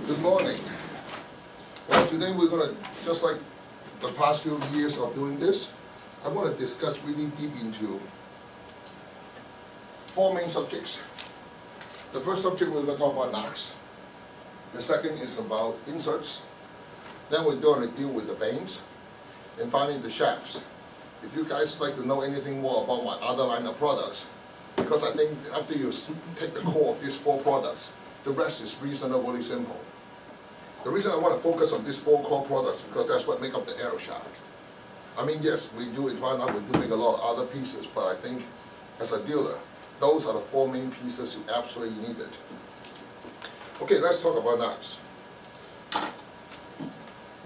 Good morning. Well, today we're going to, just like the past few years of doing this, I want to discuss really deep into four main subjects. The first subject we're going to talk about knocks. The second is about inserts. Then we're going to deal with the vanes. And finally the shafts. If you guys like to know anything more about my other line of products, because I think after you take the core of these four products, the rest is reasonably simple. The reason I want to focus on these four core products because that's what make up the arrow shaft. I mean, yes, we do in Firenock, we do make a lot of other pieces, but I think as a dealer, those are the four main pieces you absolutely needed. Okay, let's talk about nuts.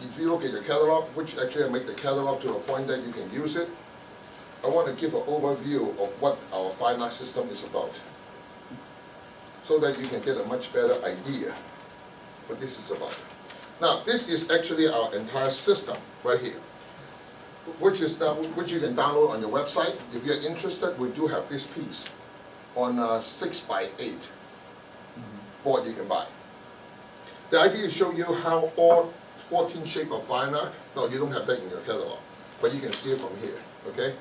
If you look at the catalog, which actually I make the catalog to a point that you can use it, I want to give an overview of what our Firenock system is about, so that you can get a much better idea what this is about. Now, this is actually our entire system right here, which you can download on your website. If you're interested, we do have this piece on a 6x8 board you can buy. The idea is to show you how all 14 shape of Firenock, no, you don't have that in your catalog, but you can see it from here, okay?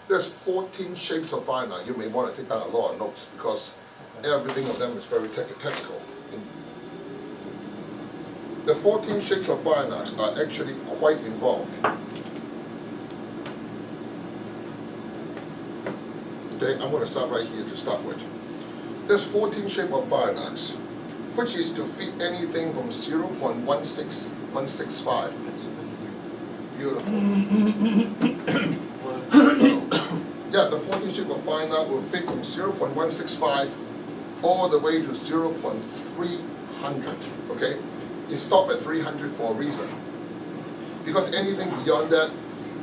There's 14 shapes of Firenock. You may want to take down a lot of notes because everything of them is very technical. The 14 shapes of Firenocks are actually quite involved. Okay, I'm going to start right here to start with. There's 14 shapes of Firenocks, which is to fit anything from 0.16165. Beautiful. Yeah, the 14 shape of Firenock will fit from 0.165 all the way to 0.300. Okay, it stopped at 300 for a reason. Because anything beyond that,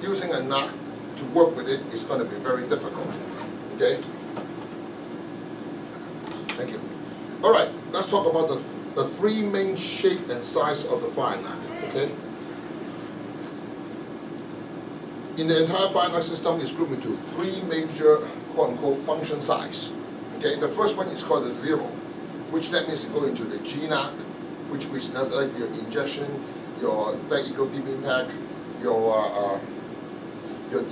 using a knock to work with it is going to be very difficult. Okay. Thank you. All right, let's talk about the three main shape and size of the Firenock. Okay. In the entire Firenock system is grouped into three major quote-unquote function size. Okay, the first one is called the zero, which that means you go into the G-knock, which is like your injection, your back eco deep impact, your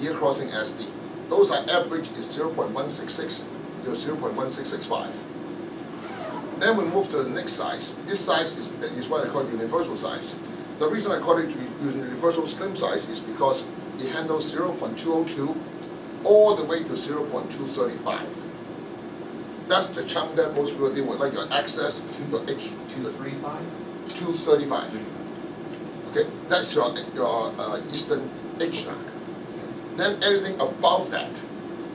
deer crossing SD. Those are average is 0.166 to 0.1665. Then we move to the next size. This size is what I call universal size. The reason I call it universal slim size is because it handles 0.202 all the way to 0.235. That's the chunk that most people deal with, like your access, your H. 235? 235. Okay, that's your Eastern H-knock. Then anything above that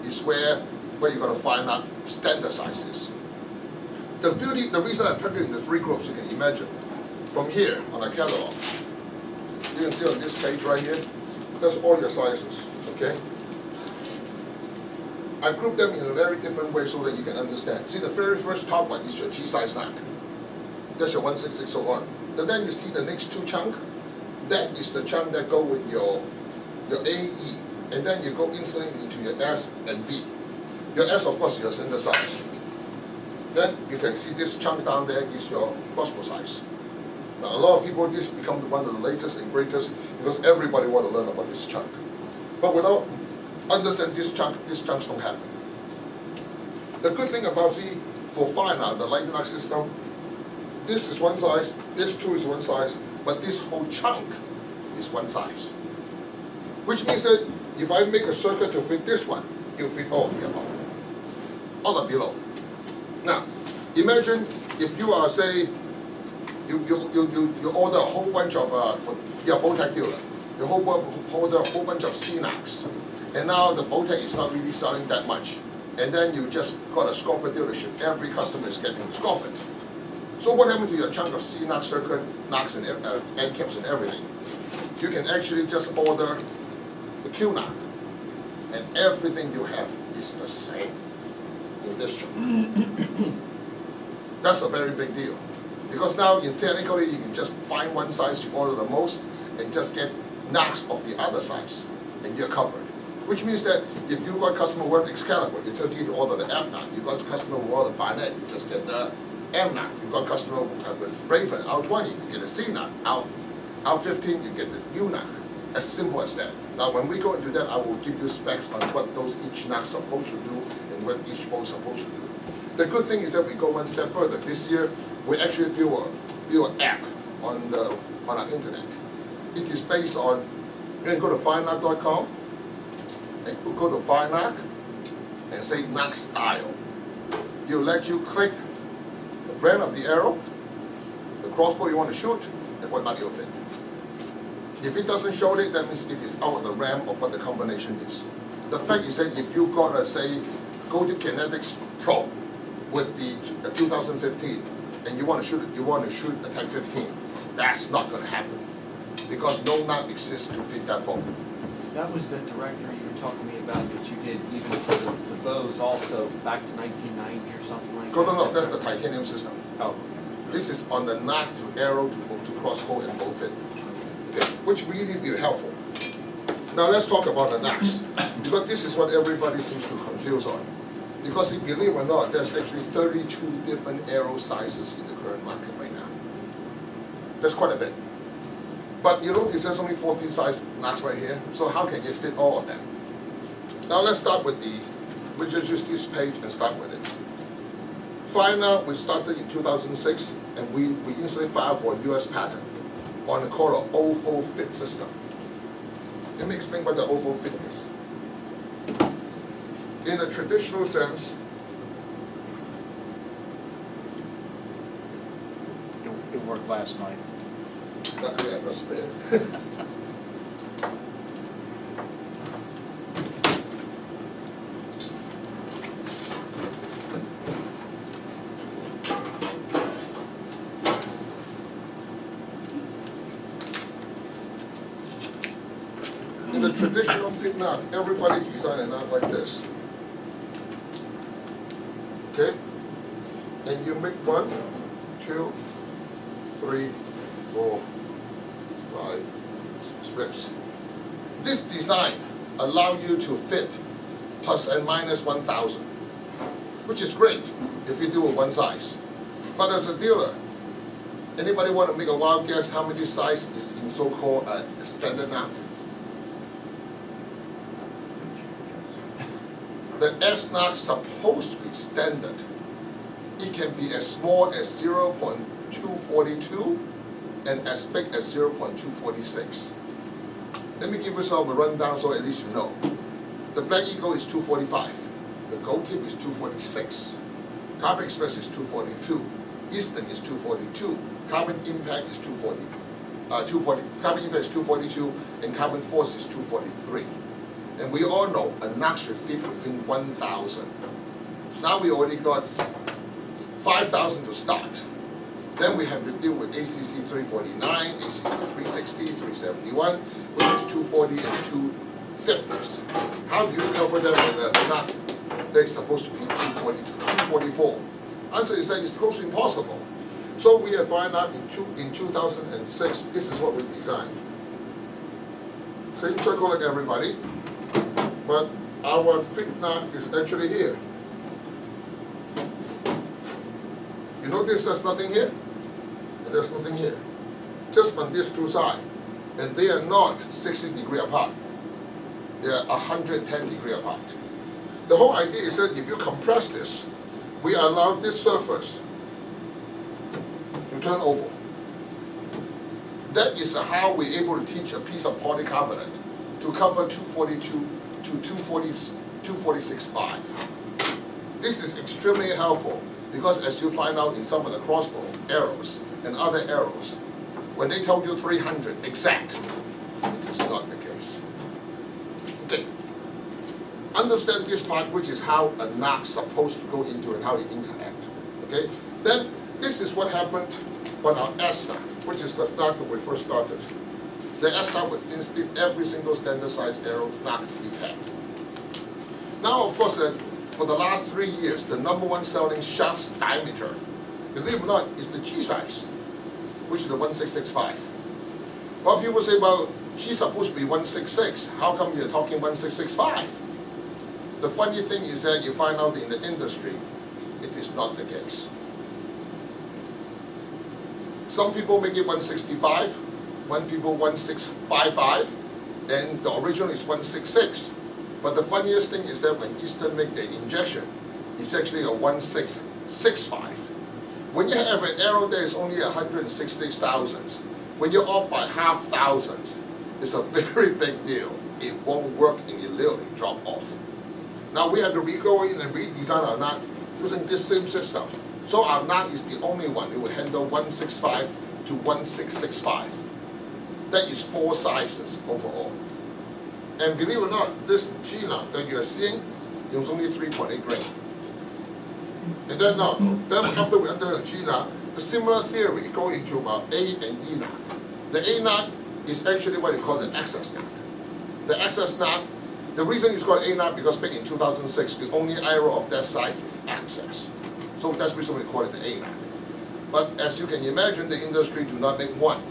is where you're going to find out standard sizes. The reason I put it in the three groups, you can imagine, from here on a catalog, you can see on this page right here, that's all your sizes, okay? I group them in a very different way so that you can understand. See, the very first top one is your G size knock. That's your 16601. And then you see the next two chunk. That is the chunk that go with your AE. And then you go instantly into your S and V. Your S, of course, is your center size. Then you can see this chunk down there is your gospel size. Now, a lot of people, this becomes one of the latest and greatest because everybody want to learn about this chunk. But without understand these chunks don't happen. The good thing about for Firenock, the light knock system, this is one size, this too is one size, but this whole chunk is one size. Which means that if I make a circuit to fit this one, it will fit all the above, all the below. Now, imagine if you are, say, you order a whole bunch of, you're a Bowtech dealer, you order a whole bunch of C-knocks, and now the Bowtech is not really selling that much, and then you just got a Scorpio dealership, every customer is getting the Scorpio. So what happened to your chunk of C-knock circuit, knocks and end caps and everything? You can actually just order the Q-knock, and everything you have is the same in this chunk. That's a very big deal. Because now, theoretically, you can just find one size you order the most and just get knocks of the other size, and you're covered. Which means that if you got a customer who wants Excalibur, you just need to order the F-knot. You got a customer who wants the Barnett, you just get the M knock. You got customer with Raven, R20, you get a C knock. R15, you get the U knock. As simple as that. Now when we go into that, I will give you specs on what those each knock supposed to do and what each bolt supposed to do. The good thing is that we go one step further. This year, we actually build an app on our internet. It is based on, you can go to firenock.com and you go to Firenock and say knock style. It'll let you click the brand of the arrow, the crossbow you want to shoot, and what knock you'll fit. If it doesn't show it, that means it is out of the realm of what the combination is. The fact is that if you got a, say, Golden Kinetics Pro with the 2015, and you want to shoot a Tech 15, that's not going to happen because no knock exists to fit that bow. That was the director you were talking to me about that you did even for the bows also back to 1990 or something like that. No, that's the titanium system. Oh, okay. This is on the knock to arrow to crossbow and bow fit, okay, which really be helpful. Now let's talk about the knocks, because this is what everybody seems to confuse on. Because if you believe it or not, there's actually 32 different arrow sizes in the current market right now. That's quite a bit. But you notice there's only 14 size knocks right here, so how can you fit all of them? Now let's start with we'll just use this page and start with it. Firenock, we started in 2006, and we instantly filed for a US patent on the called OFO fit system. Let me explain what the OFO fit is. In a traditional sense, it worked last night. yeah, that's bad. In a traditional fit knot, everybody design a knot like this. Okay? And you make 1, 2, 3, 4, 5, 6 strips. This design allows you to fit plus and minus 1,000, which is great if you do it one size. But as a dealer, anybody want to make a wild guess how many size is in so-called a standard knot? The S knot supposed to be standard. It can be as small as 0.242 and as big as 0.246. Let me give you some a rundown so at least you know. The Black Eagle is 245. The Gold Tip is 246. Carbon Express is 242. Eastern is 242. Carbon Impact is 240. Carbon Impact is 242 and Carbon Force is 243. And we all know a knot should fit within 1,000. Now we already got 5,000 to start. Then we have to deal with ACC 349, ACC 360, 371, which is 240 and 250s. How do you cover that with a knot that's supposed to be 244? Answer is that it's close to impossible. So we have found out in 2006, this is what we designed. Same circle like everybody, but our fit knot is actually here. You notice there's nothing here, and there's nothing here. Just on these two sides. And they are not 60 degrees apart. They are 110 degrees apart. The whole idea is that if you compress this, we allow this surface to turn over. That is how we're able to teach a piece of polycarbonate to cover 242 to 246.5. This is extremely helpful because as you find out in some of the crossbow arrows and other arrows, when they tell you 300 exact, it is not the case. Okay. Understand this part, which is how a knot is supposed to go into and how it interact. Okay? Then this is what happened on our S knot, which is the knot that we first started. The S knot would fit every single standard size arrow knot we had. Now, of course, for the last 3 years, the #1 selling shaft diameter, believe it or not, is the G size, which is the 1665. Well, people say, well, G is supposed to be 166. How come you're talking 1665? The funny thing is that you find out in the industry, it is not the case. Some people make it 165, one people 1655, and the original is 166. But the funniest thing is that when Eastern make the injection, it's actually a 1665. When you have an arrow that is only 166 thousandths, when you're off by half thousands, it's a very big deal. It won't work and you literally drop off. Now we have to go in and redesign our knot using this same system. So our knot is the only one that will handle 165 to 1665. That is 4 sizes overall. And believe it or not, this G knot that you're seeing is only 3.8 grain. And then now, then after we enter the G knot, the similar theory go into our A and E knot. The A knot is actually what they call the excess knot. The excess knot, the reason it's called A knot because back in 2006, the only arrow of that size is excess. So that's the reason we call it the A knot. But as you can imagine, the industry do not make one.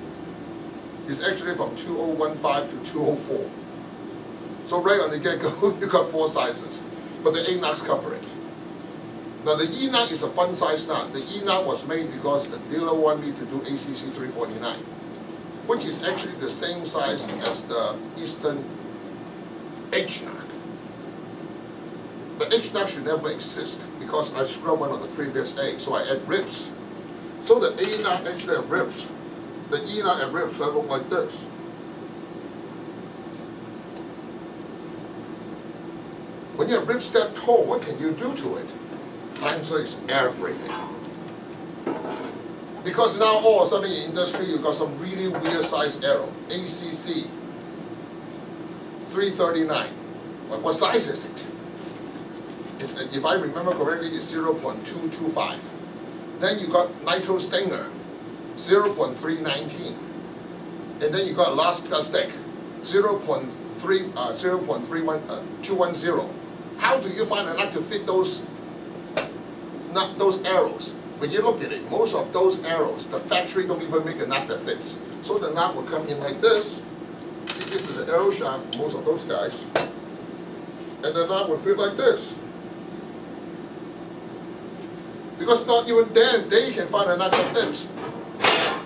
It's actually from 2015 to 2004. So right on the get-go, you got 4 sizes. But the A knots cover it. Now the E knot is a fun size knot. The E knot was made because the dealer wanted me to do ACC 349, which is actually the same size as the Eastern H knot. The H knot should never exist because I scrubbed one on the previous A, so I add ribs. So the A knot actually have ribs. The E knot have ribs that look like this. When you have ribs that tall, what can you do to it? The answer is everything. Because now all of a sudden in the industry you got some really weird size arrow. ACC 339. What size is it? It's, if I remember correctly, it's 0.225. Then you got Nitro Stinger 0.319. And then you got Alaska Stick 0.210. How do you find a knot to fit those arrows? When you look at it, most of those arrows, the factory don't even make a knot that fits. So the knot will come in like this. See, this is an arrow shaft for most of those guys. And the knot will fit like this. Because not even then, they can find a knot that fits.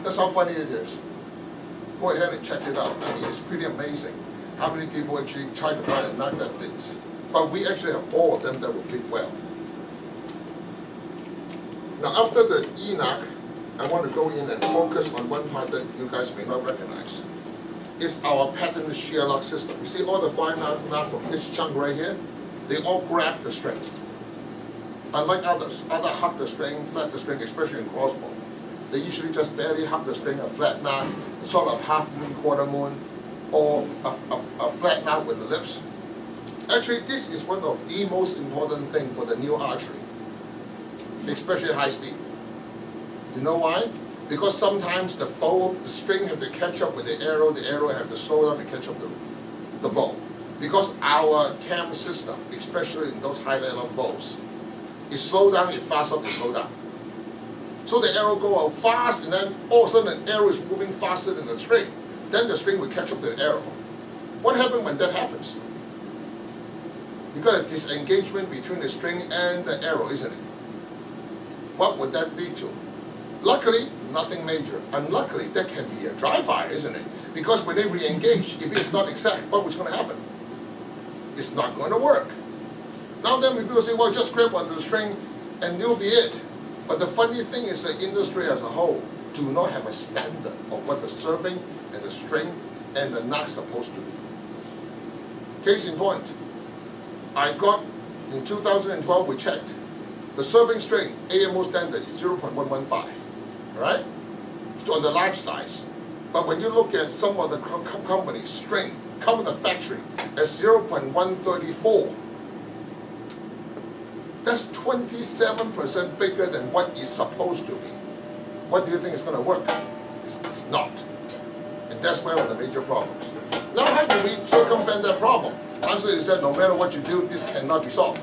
That's how funny it is. Go ahead and check it out. I mean, it's pretty amazing how many people actually try to find a knot that fits. But we actually have all of them that will fit well. Now after the E knot, I want to go in and focus on one part that you guys may not recognize. It's our patented shear lock system. You see all the Firenock knot from this chunk right here? They all grab the string. Unlike others hug the string, flat the string, especially in crossbow. They usually just barely hug the string, a flat knot, sort of half moon, quarter moon, or a flat knot with the lips. Actually, this is one of the most important things for the new archery, especially high speed. You know why? Because sometimes the bow, the string have to catch up with the arrow have to slow down to catch up the bow. Because our cam system, especially in those high level bows, it slow down, it fast up, it slow down. So the arrow go out fast, and then all of a sudden the arrow is moving faster than the string. Then the string will catch up to the arrow. What happens when that happens? You got a disengagement between the string and the arrow, isn't it? What would that lead to? Luckily, nothing major. Unluckily, that can be a dry fire, isn't it? Because when they re-engage, if it's not exact, what's going to happen? It's not going to work. Now then, people say, well, just grab onto the string and you'll be it. But the funny thing is the industry as a whole do not have a standard of what the serving and the string and the knot supposed to be. Case in point, I got, in 2012 we checked, the serving string, AMO standard is 0.115, right? On the large size. But when you look at some of the companies' string, come with the factory at 0.134. That's 27% bigger than what it's supposed to be. What do you think is going to work? It's not. And that's one of the major problems. Now how do we circumvent that problem? Answer is that no matter what you do, this cannot be solved.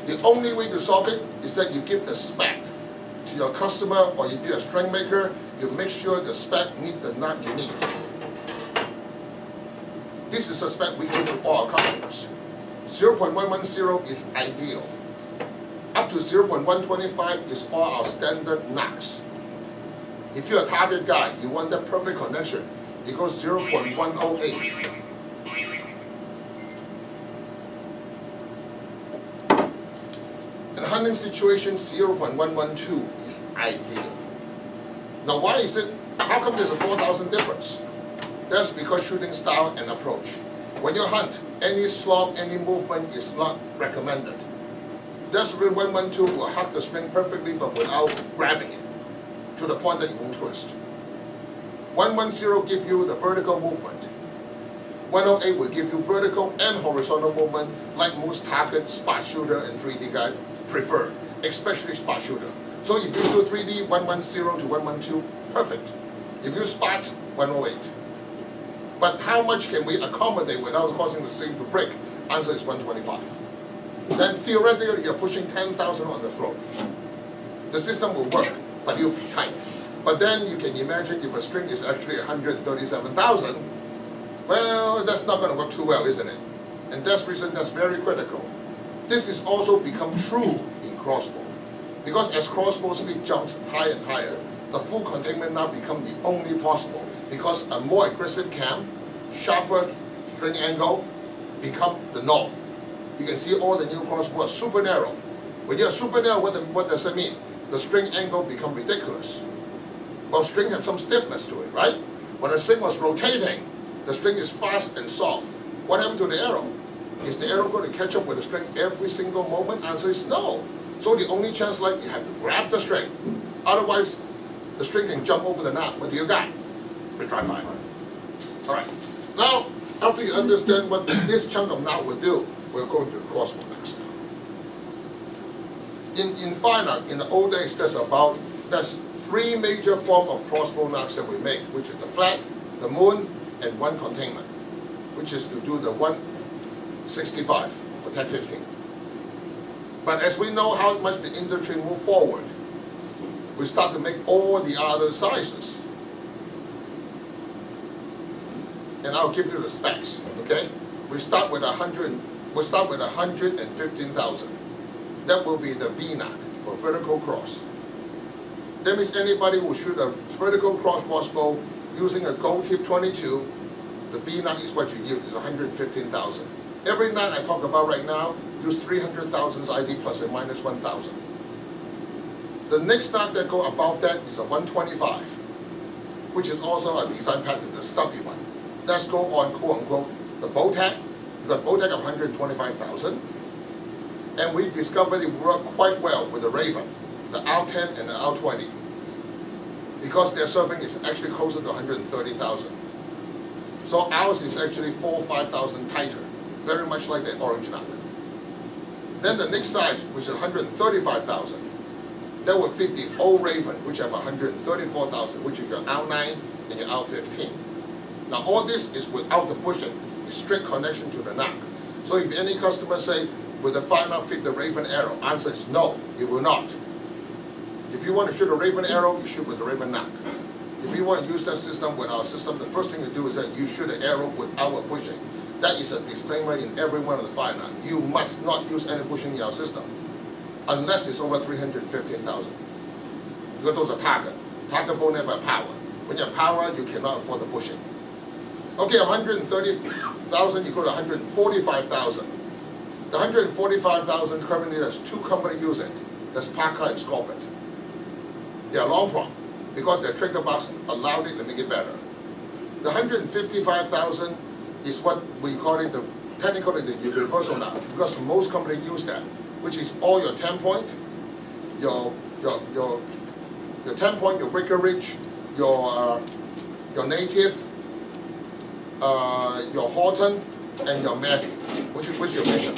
The only way to solve it is that you give the spec to your customer, or if you're a string maker, you make sure the spec meets the knot you need. This is the spec we give to all our customers. 0.110 is ideal. Up to 0.125 is all our standard knots. If you're a target guy, you want that perfect connection, it goes 0.108. In a hunting situation, 0.112 is ideal. Now why is it, how come there's a 4,000 difference? That's because shooting style and approach. When you hunt, any slop, any movement is not recommended. That's where 112 will hug the string perfectly but without grabbing it, to the point that it won't twist. 110 gives you the vertical movement. 108 will give you vertical and horizontal movement like most target spot shooter and 3D guy prefer, especially spot shooter. So if you do 3D, 110 to 112, perfect. If you spot, 108. But how much can we accommodate without causing the string to break? Answer is 125. Then theoretically, you're pushing 10,000 on the throat. The system will work, but it'll be tight. But then you can imagine if a string is actually 137,000, well, that's not going to work too well, isn't it? And that's the reason that's very critical. This is also become true in crossbow. Because as crossbow speed jumps higher and higher, the full containment now becomes the only possible. Because a more aggressive cam, sharper string angle become the norm. You can see all the new crossbows are super narrow. When you're super narrow, what does that mean? The string angle become ridiculous. Well, string have some stiffness to it, right? When the string was rotating, the string is fast and soft. What happened to the arrow? Is the arrow going to catch up with the string every single moment? Answer is no. So the only chance, like, you have to grab the string. Otherwise, the string can jump over the knot. What do you got? We try fire. All right. Now, after you understand what this chunk of knot will do, we're going to the crossbow next. In Firenock, in the old days, there's three major forms of crossbow knocks that we make, which is the flat, the moon, and one containment, which is to do the 165 for 10-15. But as we know how much the industry moved forward, we start to make all the other sizes. And I'll give you the specs, okay? We start with 115,000. That will be the V-knock for vertical cross. That means anybody who shoot a vertical crossbow using a gold tip 22, the V-knock is what you use, is 115,000. Every knot I talk about right now, use 300,000 ID plus or minus 1,000. The next knot that go above that is a 125, which is also a design pattern, the stubby one. Let's go on, quote unquote, the bow tag. You got bow tag of 125,000. And we discovered it worked quite well with the Raven, the R10 and the R20. Because their serving is actually closer to 130,000. So ours is actually 4,000 or 5,000 tighter, very much like the orange knot. Then the next size, which is 135,000, that will fit the old Raven, which have 134,000, which is your R9 and your R15. Now all this is without the bushing, it's straight connection to the knock. So if any customer say, will the Firenock fit the Raven arrow? Answer is no, it will not. If you want to shoot a Raven arrow, you shoot with the Raven knock. If you want to use that system with our system, the first thing to do is that you shoot an arrow without bushing. That is a disclaimer in every one of the Firenock. You must not use any bushing in our system, unless it's over 315,000. Because those are target. Target bow never have power. When you have power, you cannot afford the bushing. Okay, 130,000, you go to 145,000. The 145,000 currently there's two companies use it. There's Parker and Scorpet. They are long prong because their trigger box allowed it to make it better. The 155,000 is what we call it technically the universal knot, because most companies use that, which is all your 10-point, your 10-point, your Wicker Ridge, your native, your Horton, and your Matty, which is your mission.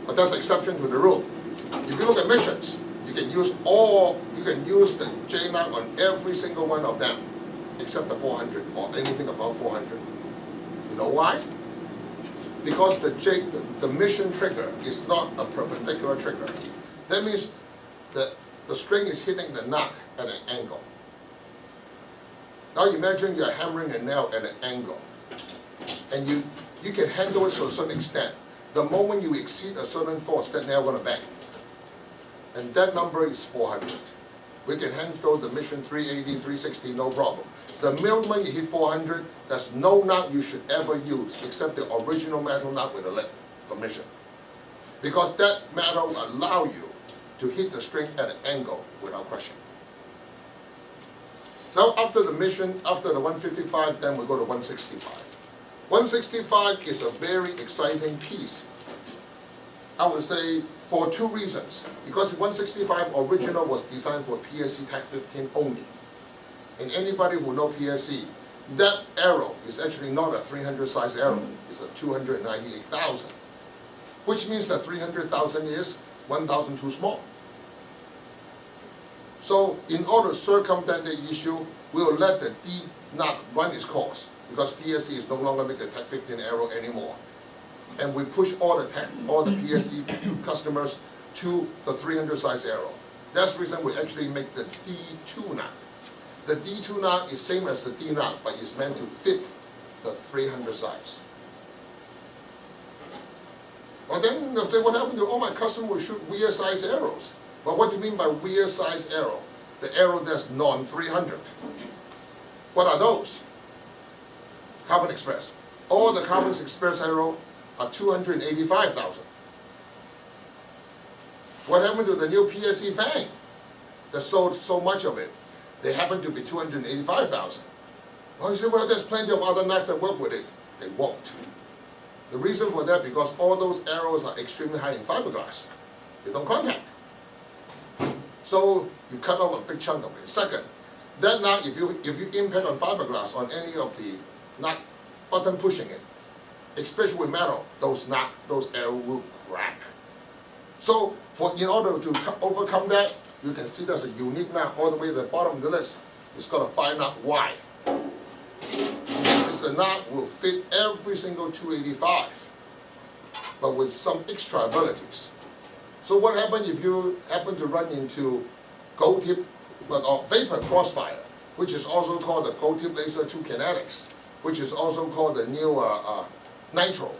But that's an exception to the rule. If you look at missions, you can use the J knot on every single one of them, except the 400 or anything above 400. You know why? Because the mission trigger is not a perpendicular trigger. That means that the string is hitting the knock at an angle. Now imagine you're hammering a nail at an angle, and you can handle it to a certain extent. The moment you exceed a certain force, that nail is going to bang. And that number is 400. We can handle the mission 380, 360, no problem. The moment you hit 400, there's no knot you should ever use except the original metal knot with a lip for mission. Because that metal will allow you to hit the string at an angle without crushing. Now after the mission, after the 155, then we go to 165. 165 is a very exciting piece. I would say for two reasons. Because 165 original was designed for PSC Tech 15 only. And anybody who know PSC, that arrow is actually not a 300 size arrow, it's a 298,000. Which means that 300,000 is 1,000 too small. So in order to circumvent the issue, we'll let the D knot run its course because PSC is no longer making a Tech 15 arrow anymore. And we push all the PSC customers to the 300 size arrow. That's the reason we actually make the D2 knot. The D2 knot is same as the D knot, but it's meant to fit the 300 size. Well then they'll say, what happened to all my customers who shoot weird size arrows? But what do you mean by weird size arrow? The arrow that's non-300. What are those? Carbon Express. All the Carbon Express arrow are 285,000. What happened to the new PSC Fang? There's so much of it. They happen to be 285,000. Well, you say, well, there's plenty of other knives that work with it. They won't. The reason for that, because all those arrows are extremely high in fiberglass. They don't contact. So you cut off a big chunk of it. Second, that knot, if you impact on fiberglass on any of the knot button pushing it, especially with metal, those arrows will crack. So in order to overcome that, you can see there's a unique knot all the way to the bottom of the list. It's called a Firenock Y. This is a knot will fit every single 285, but with some extra abilities. So what happens if you happen to run into gold tip or vapor crossfire, which is also called the gold tip laser 2 kinetics, which is also called the new nitro,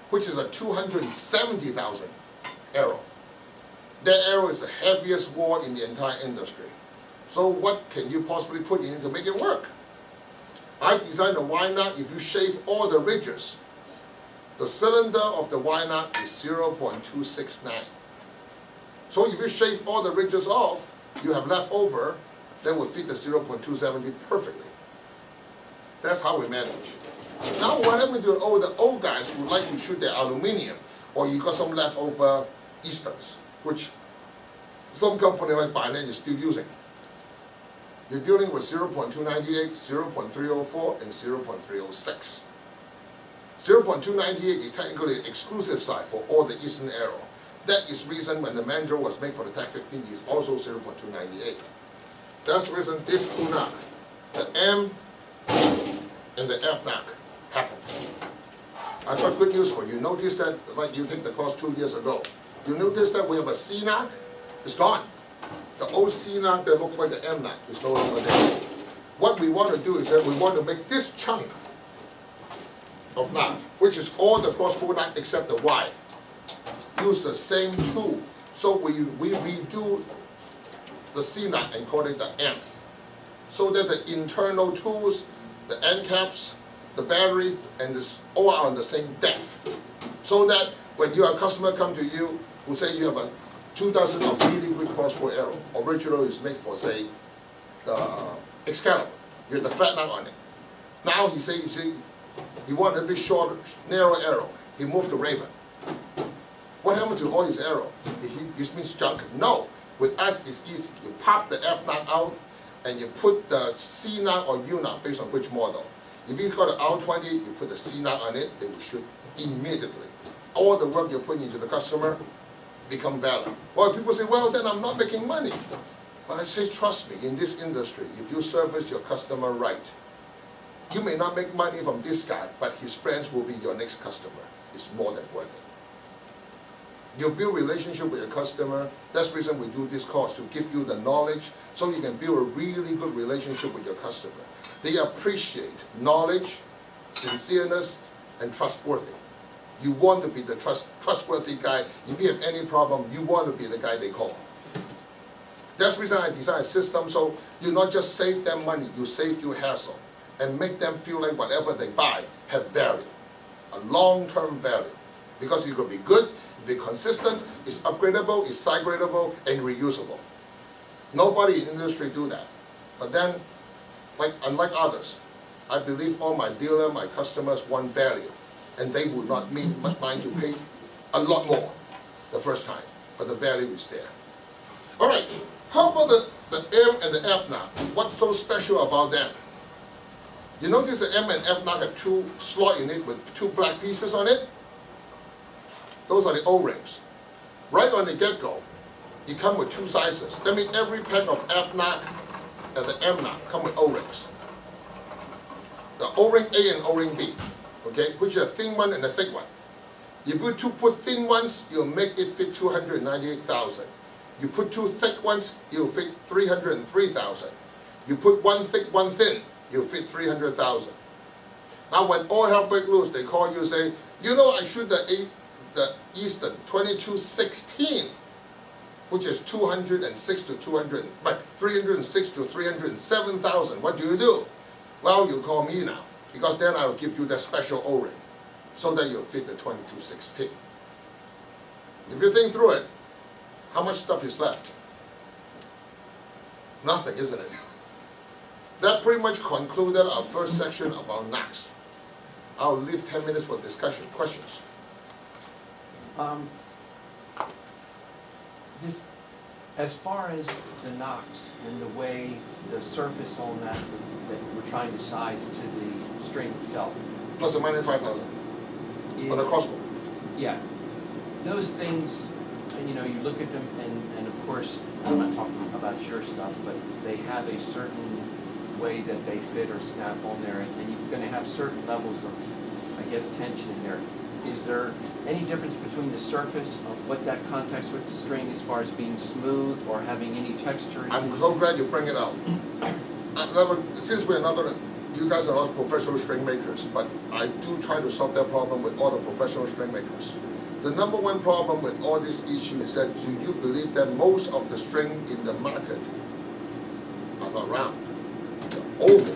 which is a 270,000 arrow. That arrow is the heaviest wall in the entire industry. So what can you possibly put in to make it work? I designed the Y knot. If you shave all the ridges, the cylinder of the Y knot is 0.269. So if you shave all the ridges off, you have left over, then will fit the 0.270 perfectly. That's how we manage. Now what happened to all the old guys who like to shoot their aluminum, or you got some leftover Easterns, which some company like Binance is still using. You're dealing with 0.298, 0.304, and 0.306. 0.298 is technically the exclusive side for all the Eastern arrow. That is reason when the mandrel was made for the Tech 15 is also 0.298. That's the reason this two knock, the M and the F knock, happened. I got good news for you. Notice that, like you took the course 2 years ago. You notice that we have a C knock, it's gone. The old C knot that looks like the M knot is no longer there. What we want to do is that we want to make this chunk of knot, which is all the crossbow knot except the Y, use the same tool. So we redo the C knot and call it the M. So that the internal tools, the end caps, the battery, and this all are on the same depth. So that when your customer come to you who say you have a 2 dozen of really good crossbow arrow. Original is made for, say, the Excalibur. You have the flat knot on it. Now he say, he wanted a bit short, narrow arrow. He moved to Raven. What happened to all his arrow? This means junk? No. With us, it's easy. You pop the F knot out, and you put the C knot or U knot based on which model. If he's got an R20, you put the C knot on it, it will shoot immediately. All the work you're putting into the customer become valid. Well, people say, well, then I'm not making money. But I say, trust me, in this industry, if you service your customer right, you may not make money from this guy, but his friends will be your next customer. It's more than worth it. You build relationship with your customer. That's the reason we do this course, to give you the knowledge so you can build a really good relationship with your customer. They appreciate knowledge, sincereness, and trustworthy. You want to be the trustworthy guy. If you have any problem, you want to be the guy they call. That's the reason I designed a system so you not just save them money, you save you hassle and make them feel like whatever they buy have value, a long-term value. Because it could be good, be consistent, it's upgradable, it's side-gradable, and reusable. Nobody in the industry do that. But then, unlike others, I believe all my dealer, my customers want value, and they would not mind to pay a lot more the first time, but the value is there. All right, how about the M and the F knob? What's so special about them? You notice the M and F knob have two slots in it with two black pieces on it? Those are the O-rings. Right on the get-go, you come with two sizes. That means every pack of F knob and the M knob come with O-rings. The O-ring A and O-ring B, okay, which is a thin one and a thick one. You put thin ones, you'll make it fit 298,000. You put two thick ones, you'll fit 303,000. You put one thick, one thin, you'll fit 300,000. Now when all hell breaks loose, they call you and say, you know I shoot the Eastern 2216, which is 306 to 307,000. What do? Well, you call me now, because then I'll give you that special O-ring, so that you'll fit the 2216. If you think through it, how much stuff is left? Nothing, isn't it? That pretty much concluded our first section about knocks. I'll leave 10 minutes for discussion. Questions? As far as the knocks and the way the surface on that we're trying to size to the string itself. Plus or minus 5,000 on a crossbow. Yeah. Those things, and you look at them, and of course, I'm not talking about your stuff, but they have a certain way that they fit or snap on there, and you're going to have certain levels of, I guess, tension in there. Is there any difference between the surface of what that contacts with the string as far as being smooth or having any texture? I'm so glad you bring it up. Since you guys are not professional string makers, but I do try to solve that problem with all the professional string makers. The number one problem with all this issue is that do you believe that most of the string in the market are not round, they're oval,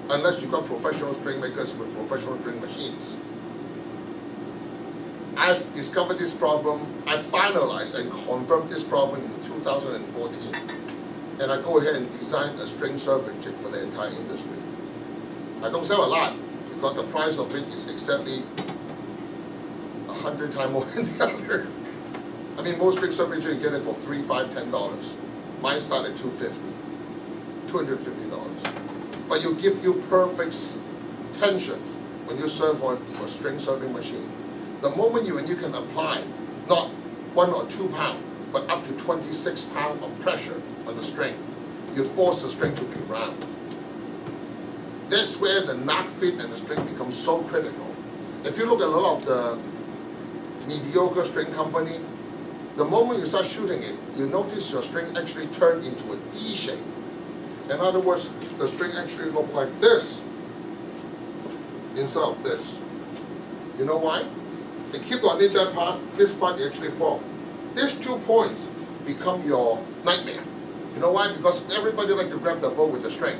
unless you got professional string makers with professional string machines. I've discovered this problem, I finalized and confirmed this problem in 2014. And I go ahead and design a string serving jig for the entire industry. I don't sell a lot, because the price of it is exactly 100 times more than the other. I mean, most string serving jig you get it for $3, $5, $10. Mine start at $250, $250. But you give you perfect tension when you serve on a string serving machine. The moment when you can apply not 1 or 2 pounds, but up to 26 pounds of pressure on the string, you force the string to be round. That's where the knock fit and the string becomes so critical. If you look at a lot of the mediocre string company, the moment you start shooting it, you notice your string actually turn into a D shape. In other words, the string actually look like this instead of this. You know why? They keep on in that part, this part actually fall. These 2 points become your nightmare. You know why? Because everybody like to grab the bow with the string,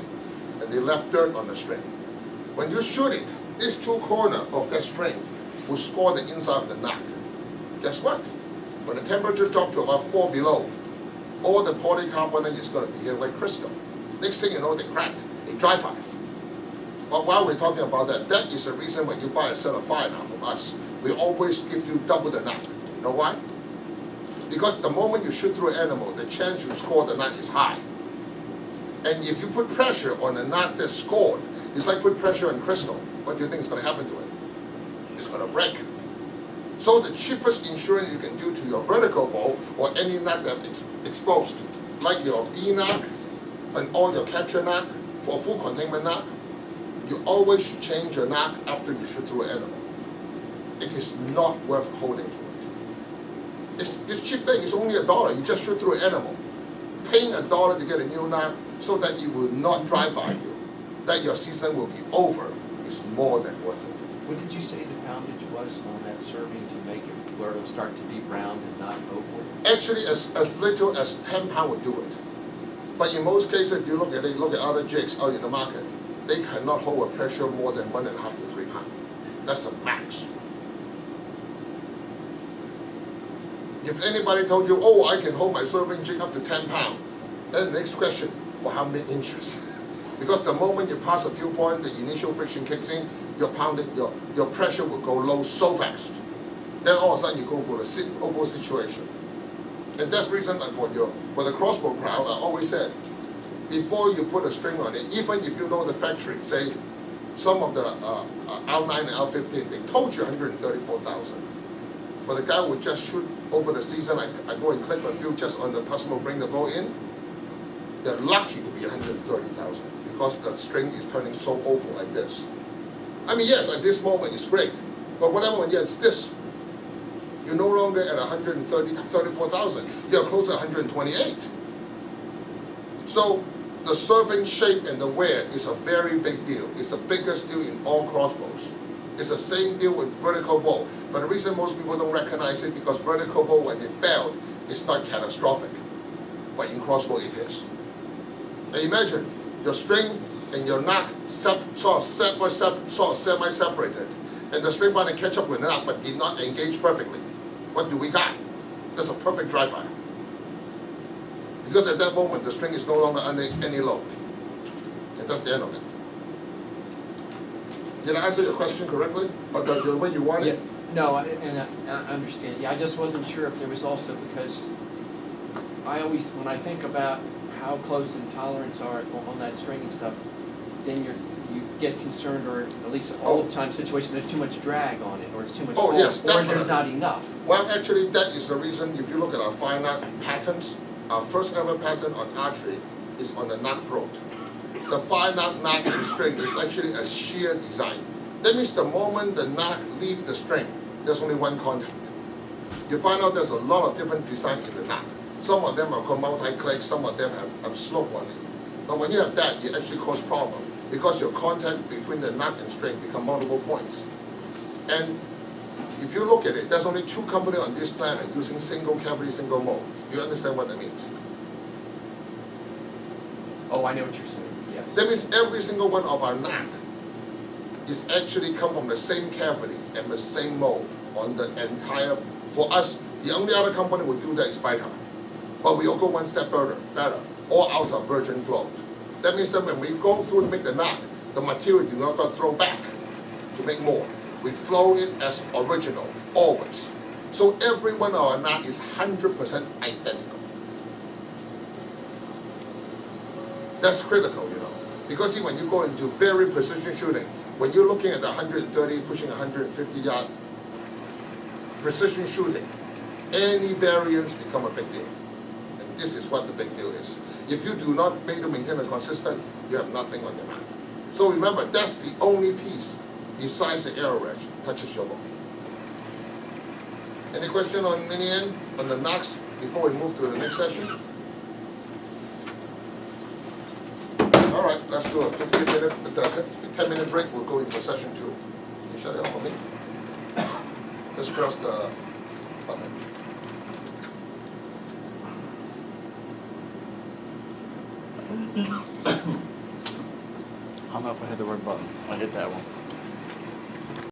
and they left dirt on the string. When you shoot it, these 2 corners of that string will score the inside of the knock. Guess what? When the temperature drops to about 4 below, all the polycarbonate is going to behave like crystal. Next thing you know, they cracked, they dry fire. But while we're talking about that, that is the reason when you buy a set of Firenock from us, we always give you double the knock. You know why? Because the moment you shoot through an animal, the chance you score the knot is high. And if you put pressure on a knot that's scored, it's like put pressure on crystal. What do you think is going to happen to it? It's going to break. So the cheapest insurance you can do to your vertical bow or any knot that's exposed, like your V-knock and all your capture knock for full containment knock, you always should change your knock after you shoot through an animal. It is not worth holding to it. This cheap thing is only $1. You just shoot through an animal. Paying $1 to get a new knock so that it will not dry fire you, that your season will be over, is more than worth it. What did you say the poundage was on that serving to make it where it'll start to be round and not oval? Actually, as little as 10 pound would do it. But in most cases, if you look at other jigs out in the market, they cannot hold a pressure more than 1.5 to 3 pounds. That's the max. If anybody told you, oh, I can hold my serving jig up to 10 pounds, then the next question, for how many inches? Because the moment you pass a few points, the initial friction kicks in, your pressure will go low so fast. Then all of a sudden you go for the oval situation. And that's the reason for the crossbow crowd, I always said, before you put a string on it, even if you know the factory, say some of the L9 and L15, they told you 134,000. For the guy who just shoot over the season, I go and clip a few just on the person who bring the bow in, they're lucky to be 130,000 because the string is turning so oval like this. I mean, yes, at this moment it's great, but whatever when it's this, you're no longer at 34,000, you're close to 128. So the serving shape and the wear is a very big deal. It's the biggest deal in all crossbows. It's the same deal with vertical bow, but the reason most people don't recognize it because vertical bow, when it failed, it's not catastrophic, but in crossbow it is. Now imagine your string and your knot sort of semi-separated, and the string finally catch up with the knot but did not engage perfectly. What do we got? That's a perfect dry fire. Because at that moment, the string is no longer under any load. And that's the end of it. Did I answer your question correctly? Or the way you want it? Yeah, no, I understand. Yeah, I just wasn't sure if there was also, because I always, when I think about how close the tolerance are on that string and stuff, then you get concerned, or at least all the time situation, there's too much drag on it, or it's too much Oh, yes, or definitely. there's not enough. Well, actually, that is the reason, if you look at our Firenock patterns, our first ever pattern on archery is on the knot throat. The Firenock knot and string is actually a shear design. That means the moment the knot leaves the string, there's only one contact. You find out there's a lot of different design in the knot. Some of them are called multi-click, some of them have slope on it. But when you have that, it actually causes problem because your contact between the knot and string become multiple points. And if you look at it, there's only 2 companies on this planet using single cavity, single mold. You understand what that means? Oh, I know what you're saying, yes. That means every single one of our knot is actually come from the same cavity and the same mold on the entire, for us, the only other company would do that is Biter. But we all go one step better. All ours are virgin flowed. That means that when we go through to make the knot, the material do not got thrown back to make more. We flow it as original, always. So every one of our knot is 100% identical. That's critical, you know. Because see, when you go into very precision shooting, when you're looking at 130, pushing 150 yard, precision shooting, any variance become a big deal. And this is what the big deal is. If you do not maintain a consistent, you have nothing on your knot. So remember, that's the only piece besides the arrow edge touches your bow. Any question on mini end, on the knots, before we move to the next session? All right, let's do a 10-minute break. We'll go into session 2. Can you shut it off for me? Let's press the button. I don't know if I hit the right button. I hit that one.